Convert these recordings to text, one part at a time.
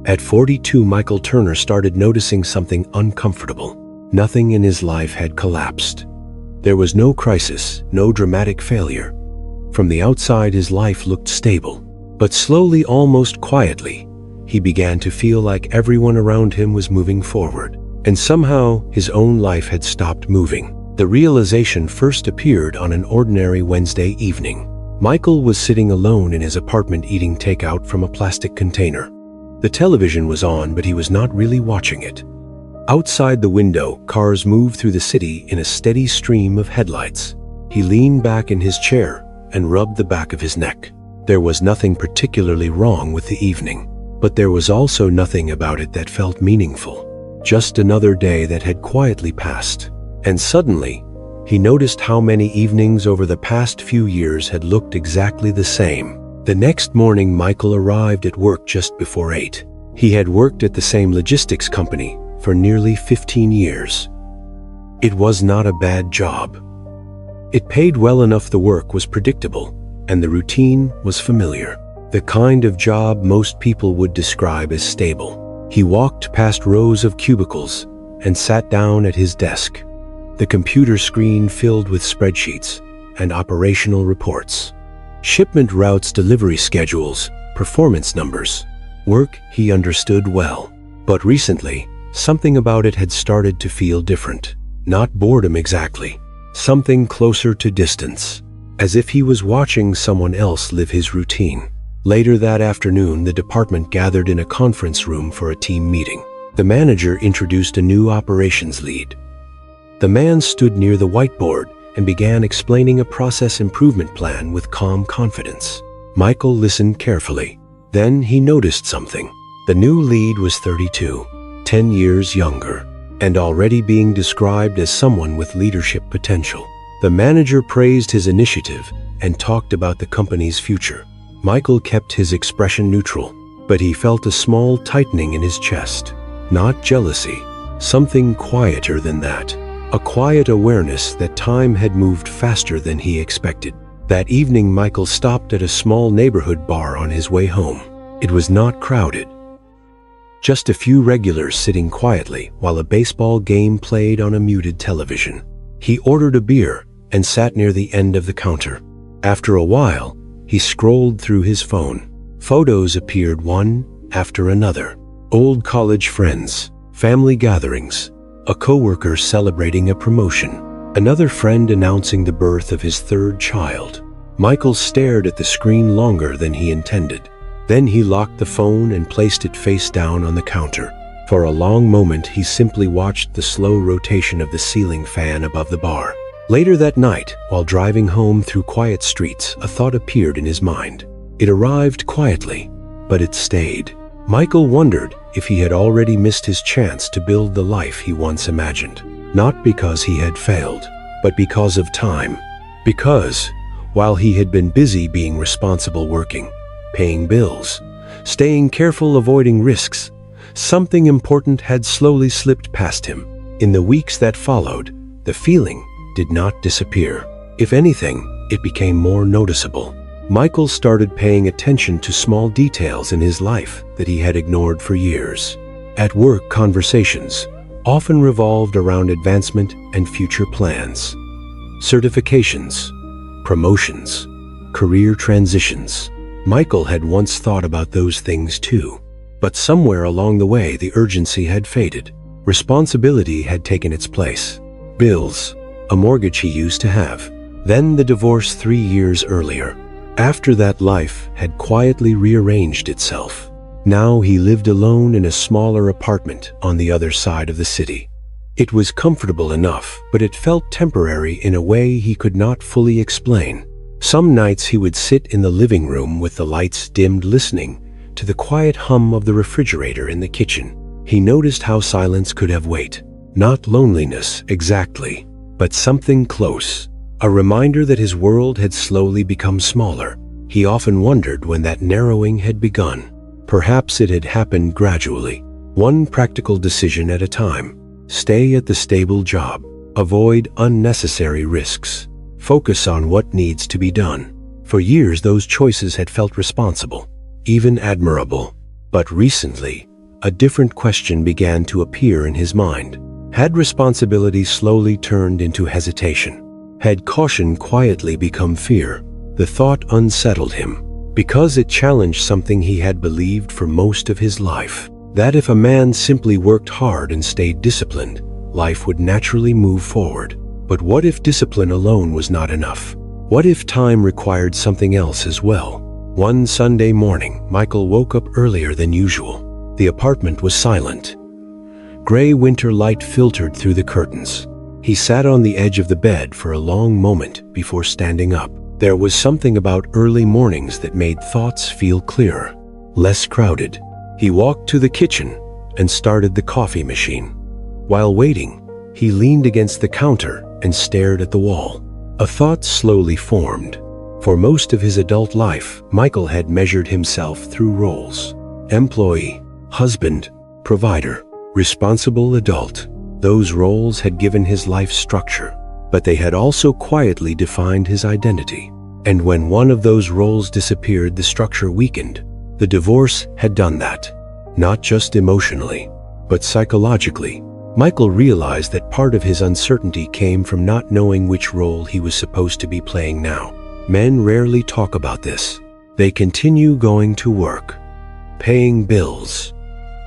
At 42, Michael Turner started noticing something uncomfortable. Nothing in his life had collapsed. There was no crisis, no dramatic failure. From the outside, his life looked stable. But slowly, almost quietly, he began to feel like everyone around him was moving forward. And somehow, his own life had stopped moving. The realization first appeared on an ordinary Wednesday evening. Michael was sitting alone in his apartment eating takeout from a plastic container. The television was on, but he was not really watching it. Outside the window, cars moved through the city in a steady stream of headlights. He leaned back in his chair and rubbed the back of his neck. There was nothing particularly wrong with the evening, but there was also nothing about it that felt meaningful. Just another day that had quietly passed. And suddenly, he noticed how many evenings over the past few years had looked exactly the same. The next morning, Michael arrived at work just before 8. He had worked at the same logistics company for nearly 15 years. It was not a bad job. It paid well enough, the work was predictable, and the routine was familiar. The kind of job most people would describe as stable. He walked past rows of cubicles and sat down at his desk. The computer screen filled with spreadsheets and operational reports. Shipment routes, delivery schedules, performance numbers. Work he understood well. But recently, something about it had started to feel different. Not boredom exactly. Something closer to distance. As if he was watching someone else live his routine. Later that afternoon, the department gathered in a conference room for a team meeting. The manager introduced a new operations lead. The man stood near the whiteboard and began explaining a process improvement plan with calm confidence. Michael listened carefully. Then he noticed something. The new lead was 32, 10 years younger, and already being described as someone with leadership potential. The manager praised his initiative and talked about the company's future. Michael kept his expression neutral, but he felt a small tightening in his chest. Not jealousy, something quieter than that. A quiet awareness that time had moved faster than he expected. That evening, Michael stopped at a small neighborhood bar on his way home. It was not crowded. Just a few regulars sitting quietly while a baseball game played on a muted television. He ordered a beer and sat near the end of the counter. After a while, he scrolled through his phone. Photos appeared one after another. Old college friends, family gatherings, a coworker celebrating a promotion, another friend announcing the birth of his third child. Michael stared at the screen longer than he intended. Then he locked the phone and placed it face down on the counter. For a long moment, he simply watched the slow rotation of the ceiling fan above the bar. Later that night, while driving home through quiet streets, a thought appeared in his mind. It arrived quietly, but it stayed. Michael wondered if he had already missed his chance to build the life he once imagined. Not because he had failed, but because of time. Because, while he had been busy being responsible, working, paying bills, staying careful, avoiding risks, something important had slowly slipped past him. In the weeks that followed, the feeling did not disappear. If anything, it became more noticeable. Michael started paying attention to small details in his life that he had ignored for years. At work, conversations often revolved around advancement and future plans. Certifications, promotions, career transitions. Michael had once thought about those things too. But somewhere along the way, the urgency had faded. Responsibility had taken its place. Bills, a mortgage he used to have. Then the divorce 3 years earlier. After that, life had quietly rearranged itself. Now he lived alone in a smaller apartment on the other side of the city. It was comfortable enough, but it felt temporary in a way he could not fully explain. Some nights he would sit in the living room with the lights dimmed, listening to the quiet hum of the refrigerator in the kitchen. He noticed how silence could have weight. Not loneliness exactly, but something close. A reminder that his world had slowly become smaller. He often wondered when that narrowing had begun. Perhaps it had happened gradually, one practical decision at a time. Stay at the stable job. Avoid unnecessary risks. Focus on what needs to be done. For years, those choices had felt responsible, even admirable. But recently, a different question began to appear in his mind. Had responsibility slowly turned into hesitation? Had caution quietly become fear? The thought unsettled him, because it challenged something he had believed for most of his life, that if a man simply worked hard and stayed disciplined, life would naturally move forward. But what if discipline alone was not enough? What if time required something else as well? One Sunday morning, Michael woke up earlier than usual. The apartment was silent. Gray winter light filtered through the curtains. He sat on the edge of the bed for a long moment before standing up. There was something about early mornings that made thoughts feel clearer, less crowded. He walked to the kitchen and started the coffee machine. While waiting, he leaned against the counter and stared at the wall. A thought slowly formed. For most of his adult life, Michael had measured himself through roles: employee, husband, provider, responsible adult. Those roles had given his life structure, but they had also quietly defined his identity. And when one of those roles disappeared, the structure weakened. The divorce had done that. Not just emotionally, but psychologically. Michael realized that part of his uncertainty came from not knowing which role he was supposed to be playing now. Men rarely talk about this. They continue going to work, paying bills,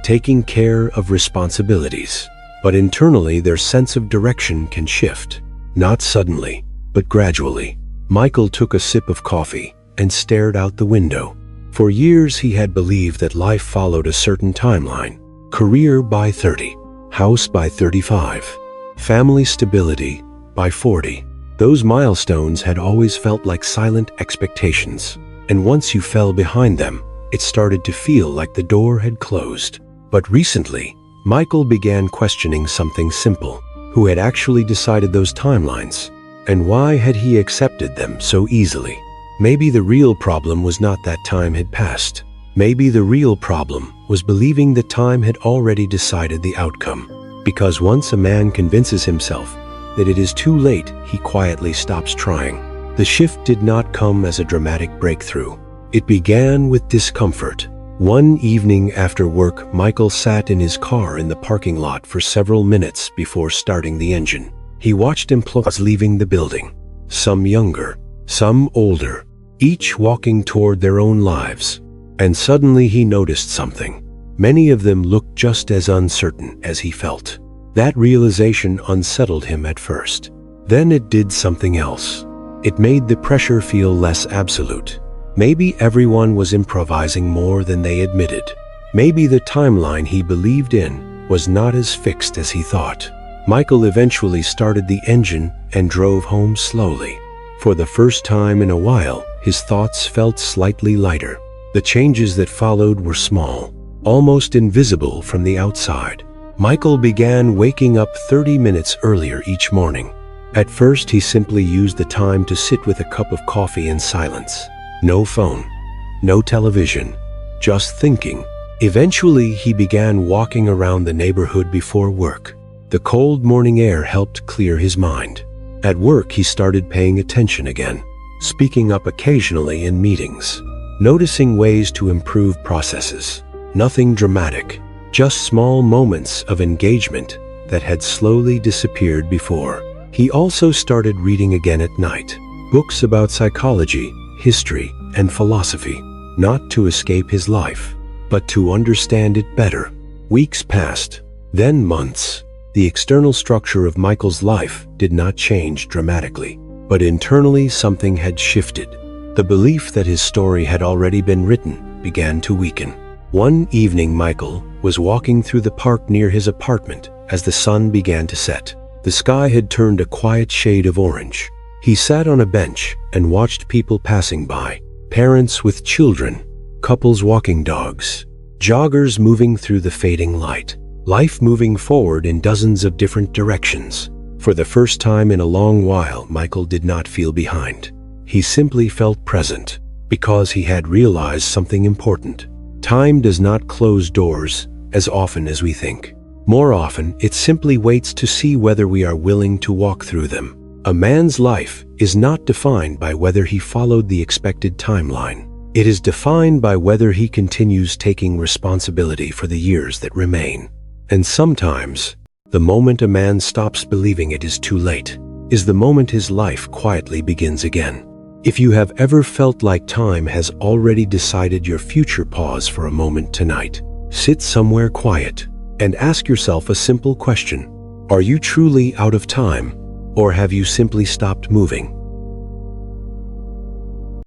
taking care of responsibilities. But internally, their sense of direction can shift. Not suddenly, but gradually. Michael took a sip of coffee and stared out the window. For years, he had believed that life followed a certain timeline. Career by 30, house by 35, family stability by 40. Those milestones had always felt like silent expectations. And once you fell behind them, it started to feel like the door had closed. But recently, Michael began questioning something simple. Who had actually decided those timelines? And why had he accepted them so easily? Maybe the real problem was not that time had passed. Maybe the real problem was believing that time had already decided the outcome. Because once a man convinces himself that it is too late, he quietly stops trying. The shift did not come as a dramatic breakthrough. It began with discomfort. One evening after work, Michael sat in his car in the parking lot for several minutes before starting the engine. He watched employees leaving the building, some younger, some older, each walking toward their own lives. And suddenly he noticed something. Many of them looked just as uncertain as he felt. That realization unsettled him at first. Then it did something else. It made the pressure feel less absolute. Maybe everyone was improvising more than they admitted. Maybe the timeline he believed in was not as fixed as he thought. Michael eventually started the engine and drove home slowly. For the first time in a while, his thoughts felt slightly lighter. The changes that followed were small, almost invisible from the outside. Michael began waking up 30 minutes earlier each morning. At first, he simply used the time to sit with a cup of coffee in silence. No phone, no television, just thinking. Eventually, he began walking around the neighborhood before work. The cold morning air helped clear his mind. At work, he started paying attention again, speaking up occasionally in meetings, noticing ways to improve processes. Nothing dramatic, just small moments of engagement that had slowly disappeared before. He also started reading again at night, books about psychology, history, and philosophy, not to escape his life, but to understand it better. Weeks passed, then months. The external structure of Michael's life did not change dramatically, but internally something had shifted. The belief that his story had already been written began to weaken. One evening, Michael was walking through the park near his apartment as the sun began to set. The sky had turned a quiet shade of orange. He sat on a bench and watched people passing by, parents with children, couples walking dogs, joggers moving through the fading light. Life moving forward in dozens of different directions. For the first time in a long while, Michael did not feel behind. He simply felt present, because he had realized something important. Time does not close doors as often as we think. More often, it simply waits to see whether we are willing to walk through them. A man's life is not defined by whether he followed the expected timeline. It is defined by whether he continues taking responsibility for the years that remain. And sometimes, the moment a man stops believing it is too late is the moment his life quietly begins again. If you have ever felt like time has already decided your future, pause for a moment tonight. Sit somewhere quiet and ask yourself a simple question. Are you truly out of time, or have you simply stopped moving?